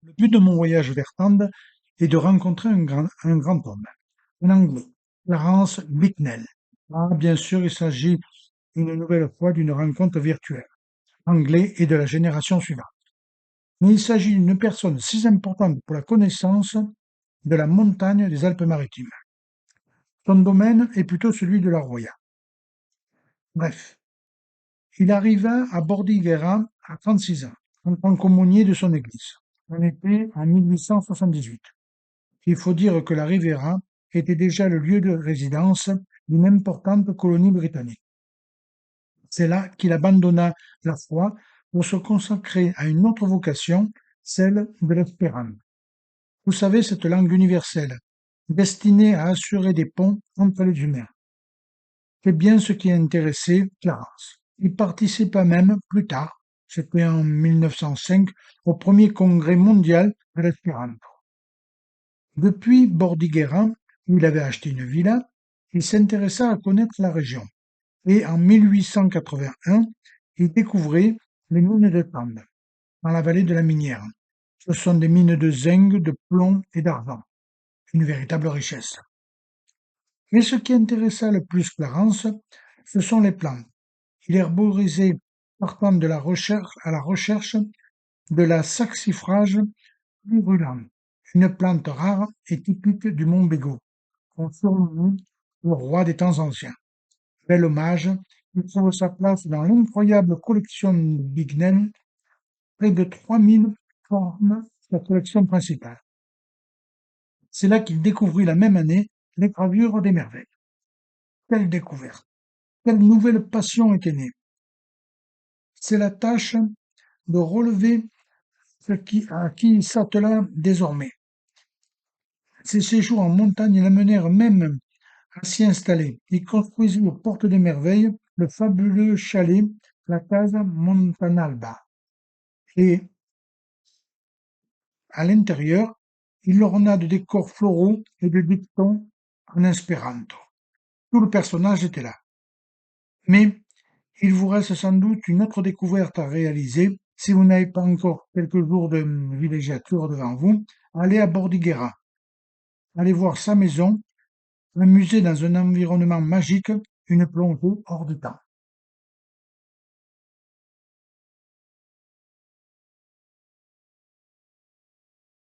Le but de mon voyage vers Tende est de rencontrer un grand homme, un Anglais, Clarence Bicknell. Ah, bien sûr, il s'agit une nouvelle fois d'une rencontre virtuelle, anglais et de la génération suivante. Mais il s'agit d'une personne si importante pour la connaissance de la montagne des Alpes-Maritimes. Son domaine est plutôt celui de la Roya. Bref, il arriva à Bordighera à 36 ans, en tant qu'aumônier de son église. On était en 1878. Il faut dire que la Riviera était déjà le lieu de résidence d'une importante colonie britannique. C'est là qu'il abandonna la foi pour se consacrer à une autre vocation, celle de l'espérance. Vous savez, cette langue universelle, destinée à assurer des ponts entre les humains. C'est bien ce qui a intéressé Clarence. Il participa même, plus tard, c'était en 1905, au premier congrès mondial de l'espéranto. Depuis Bordighera, où il avait acheté une villa, il s'intéressa à connaître la région et en 1881, il découvrit les mines de Tende, dans la vallée de la Minière. Ce sont des mines de zinc, de plomb et d'argent, une véritable richesse. Mais ce qui intéressa le plus Clarence, ce sont les plantes. Il herborisait partant de la recherche à la recherche de la saxifrage purulente, une plante rare et typique du mont Bégot, qu'on surnomme le roi des temps anciens. Bel hommage, il trouve sa place dans l'incroyable collection de Bignell, près de 3000 forment sa collection principale. C'est là qu'il découvrit la même année les gravures des merveilles. Quelle découverte! Quelle nouvelle passion était née! C'est la tâche de relever à qui il s'attela désormais. Ses séjours en montagne l'amenèrent même à s'y installer. Il construisit aux portes des merveilles le fabuleux chalet, la Casa Montanalba. Et à l'intérieur, il l'orna de décors floraux et de dictons en espéranto. Tout le personnage était là. Mais il vous reste sans doute une autre découverte à réaliser. Si vous n'avez pas encore quelques jours de villégiature devant vous, allez à Bordighera. Allez voir sa maison, un musée dans un environnement magique, une plongée hors du temps.